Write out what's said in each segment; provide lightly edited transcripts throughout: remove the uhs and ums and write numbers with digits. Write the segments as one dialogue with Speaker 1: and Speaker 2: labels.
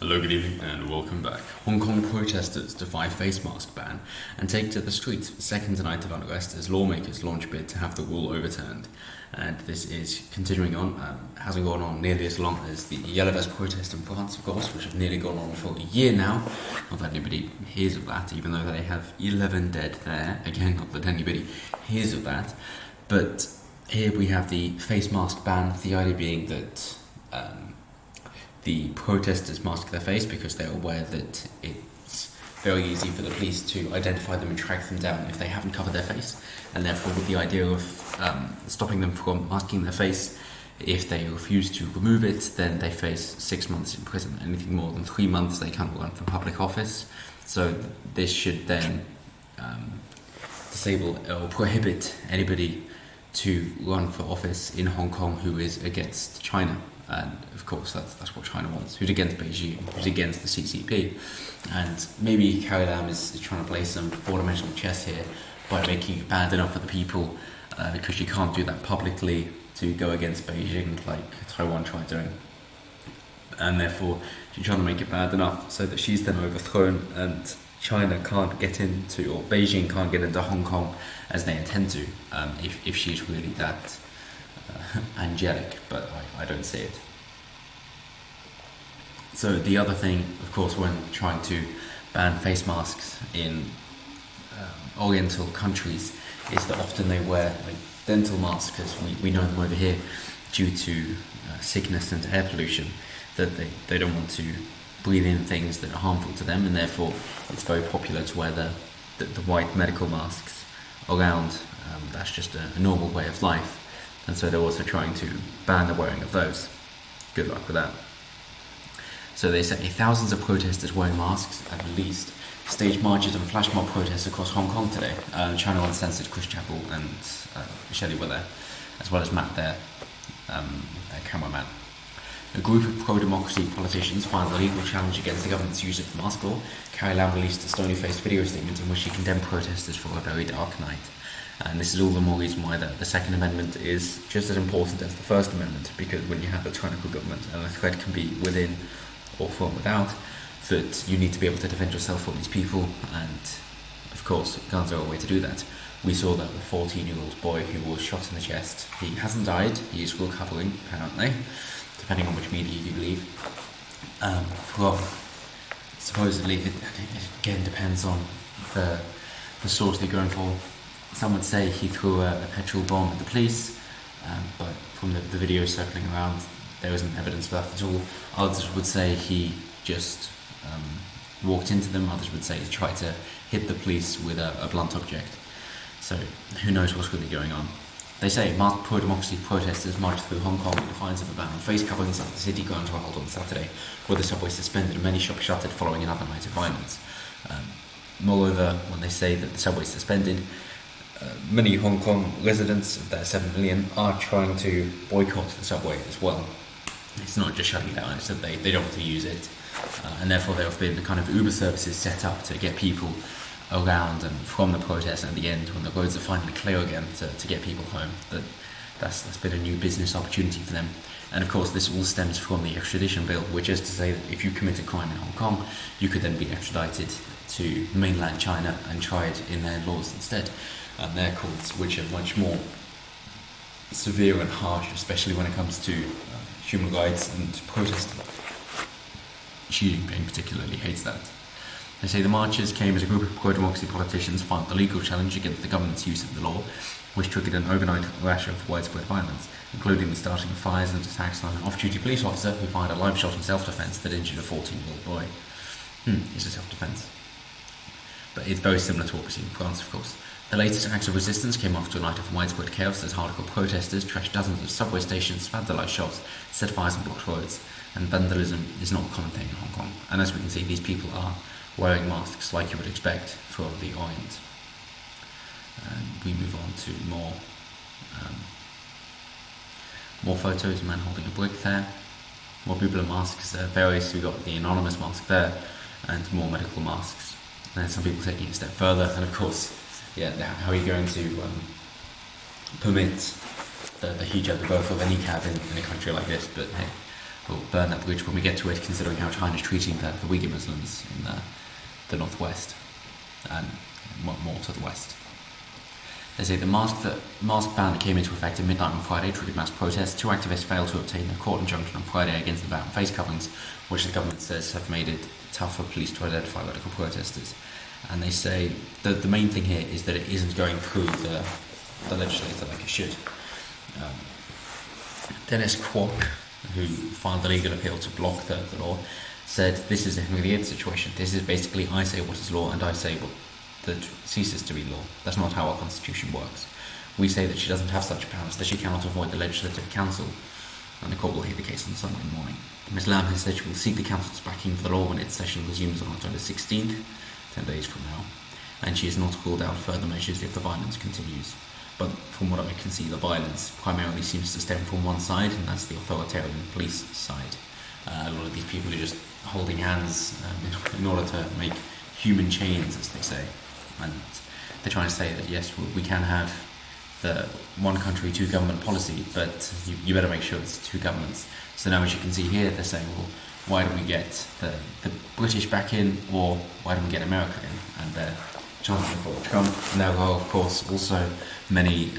Speaker 1: Hello, good evening, and welcome back. Hong Kong protesters defy face mask ban and take to the streets for the second night of unrest as lawmakers launch bid to have the rule overturned. And this is continuing on, hasn't gone on nearly as long as the Yellow Vest protest in France, of course, which have nearly gone on for a year now. Not that anybody hears of that, even though they have 11 dead there. Again, not that anybody hears of that. But here we have the face mask ban, the idea being that the protesters mask their face because they're aware that it's very easy for the police to identify them and track them down if they haven't covered their face, and therefore with the idea of stopping them from masking their face, if they refuse to remove it, then they face 6 months in prison. Anything more than 3 months, they can't run for public office. So this should then disable or prohibit anybody to run for office in Hong Kong who is against China. And of course, that's what China wants. Who's against Beijing? Who's against the CCP? And maybe Carrie Lam is trying to play some four-dimensional chess here by making it bad enough for the people, because she can't do that publicly to go against Beijing like Taiwan tried doing. And therefore, she's trying to make it bad enough so that she's then overthrown and China can't get into, or Beijing can't get into Hong Kong as they intend to, if she's really that angelic, but I don't see it. So the other thing, of course, when trying to ban face masks in Oriental countries is that often they wear like dental masks, as we know them over here, due to sickness and air pollution, that they don't want to breathe in things that are harmful to them, and therefore it's very popular to wear the white medical masks around. That's just a normal way of life. And so they're also trying to ban the wearing of those. Good luck with that. So they say thousands of protesters wearing masks, at least, staged marches and flash mob protests across Hong Kong today. Channel Uncensored, Chris Chappell and Shelley were there, as well as Matt there, cameraman. A group of pro-democracy politicians filed a legal challenge against the government's use of the mask law. Carrie Lam released a stony-faced video statement in which she condemned protesters for a very dark night. And this is all the more reason why the Second Amendment is just as important as the First Amendment, because when you have a tyrannical government and the threat can be within or from without, that you need to be able to defend yourself from these people, and of course guns are a way to do that. We saw that the 14-year-old boy who was shot in the chest, he hasn't died, he is recovering apparently, depending on which media you believe, from supposedly, it again depends on the source they're going for. Some would say he threw a petrol bomb at the police, but from the video circling around, there isn't evidence for that at all. Others would say he just walked into them. Others would say he tried to hit the police with a blunt object. So who knows what's really going on. They say masked pro-democracy protesters marched through Hong Kong in defiance of a ban on face coverings after the city grounds were held on Saturday, with the subway suspended and many shops shuttered following another night of violence. Moreover, when they say that the subway is suspended, many Hong Kong residents, of that 7 million, are trying to boycott the subway as well. It's not just shutting down, it's that they don't want to use it. And therefore there have been the kind of Uber services set up to get people around and from the protest at the end, when the roads are finally clear again, to get people home. That's been a new business opportunity for them. And of course this all stems from the extradition bill, which is to say that if you commit a crime in Hong Kong, you could then be extradited to mainland China and tried in their laws instead. And their courts, which are much more severe and harsh, especially when it comes to human rights and protesting. Xi Jinping particularly hates that. They say the marches came as a group of pro-democracy politicians filed a legal challenge against the government's use of the law, which triggered an overnight rash of widespread violence, including the starting of fires and attacks on an off-duty police officer who fired a live shot in self-defence that injured a 14-year-old boy. It's a self-defence. But it's very similar to what we see in France, of course. The latest acts of resistance came after a night of widespread chaos as hardcore protesters trashed dozens of subway stations, vandalized shops, set fires and blocked roads. And vandalism is not a common thing in Hong Kong. And as we can see, these people are wearing masks like you would expect from the Orient. And we move on to more photos, a man holding a brick there. More people in masks, various, we got the anonymous mask there, and more medical masks. And then some people taking it a step further, and of course, how are you going to permit the hijab, the birth of a niqab in a country like this? But hey, we'll burn that bridge when we get to it, considering how China's treating the Uyghur Muslims in the northwest and more to the west. They say the mask ban that came into effect at midnight on Friday triggered mass protests. 2 activists failed to obtain a court injunction on Friday against the ban on face coverings, which the government says have made it tough for police to identify radical protesters. And they say that the main thing here is that it isn't going through the legislature like it should. Dennis Kwok, who filed a legal appeal to block the law, said this is a Henry VIII situation. This is basically I say what is law and I say what that ceases to be law. That's not how our constitution works. We say that she doesn't have such powers, that she cannot avoid the Legislative Council, and the court will hear the case on Sunday morning. Ms Lam has said she will seek the Council's backing for the law when its session resumes on October 16th, 10 days from now, and she has not ruled out further measures if the violence continues. But from what I can see, the violence primarily seems to stem from one side, and that's the authoritarian police side. A lot of these people are just holding hands in order to make human chains, as they say. And they're trying to say that yes, we can have the one country, two government policy, but you better make sure it's two governments. So now, as you can see here, they're saying, well, why don't we get the British back in, or why don't we get America in? And they're chanting for Trump. And there are, of course, also many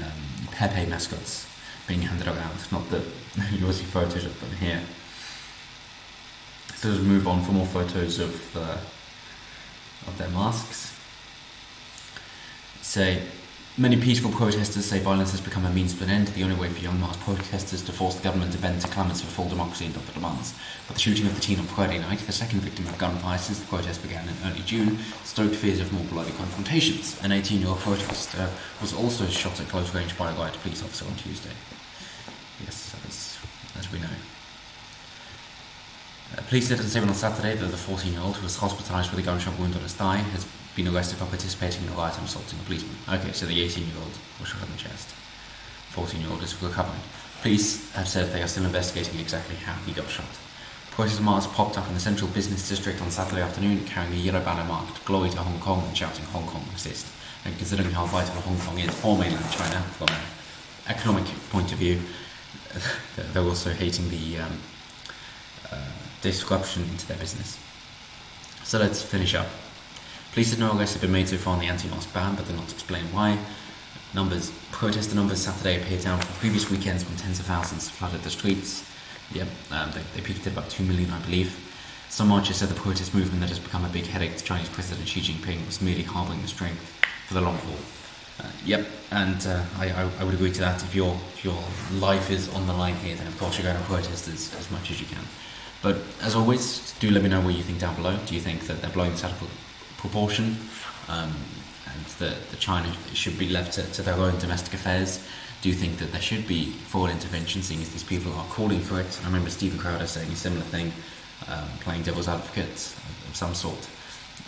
Speaker 1: Pepe mascots being handed around. Not that you will see photos of them here. So let's move on for more photos of their masks. Say, many peaceful protesters say violence has become a means to an end. The only way for young mass protesters to force the government to bend to clamours for full democracy and other demands. But the shooting of the teen on Friday night, the second victim of gunfire since the protest began in early June, stoked fears of more bloody confrontations. An 18-year-old protester was also shot at close range by a riot police officer on Tuesday. Yes, as we know. Police said on Saturday that the 14-year-old, who was hospitalised with a gunshot wound on his thigh, has been arrested for participating in a riot and assaulting a policeman. Okay, so the 18-year-old was shot in the chest. 14-year-old is recovering. Police have said they are still investigating exactly how he got shot. Protest masks popped up in the central business district on Saturday afternoon, carrying a yellow banner marked "Glory to Hong Kong" and shouting "Hong Kong resist." And considering how vital Hong Kong is for mainland China from an economic point of view, they're also hating the disruption into their business. So let's finish up. Police said no arrests have been made so far on the anti-mask ban, but they're not explain why. Protester numbers Saturday appeared down from previous weekends when tens of thousands flooded the streets. Yep, they peaked at about 2 million, I believe. Some marchers said the protest movement that has become a big headache to Chinese President Xi Jinping was merely harbouring the strength for the long haul. I would agree to that. If your life is on the line here, then of course you're going to protest as much as you can. But as always, do let me know what you think down below. Do you think that they're blowing this out of proportion, and that China should be left to their own domestic affairs? Do you think that there should be foreign intervention, seeing as these people are calling for it? I remember Stephen Crowder saying a similar thing, playing devil's advocate of some sort,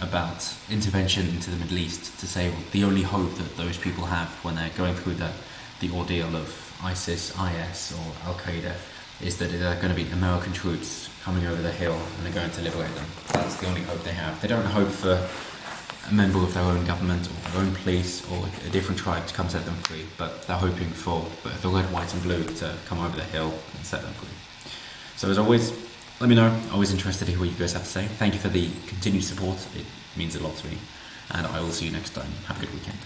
Speaker 1: about intervention into the Middle East, to say, well, the only hope that those people have when they're going through the ordeal of ISIS, IS or Al-Qaeda is that there are going to be American troops coming over the hill and they're going to liberate them. That's the only hope they have. They don't hope for a member of their own government or their own police or a different tribe to come set them free, but they're hoping for the red, white and blue to come over the hill and set them free. So as always, let me know. Always interested to hear what you guys have to say. Thank you for the continued support. It means a lot to me. And I will see you next time. Have a good weekend.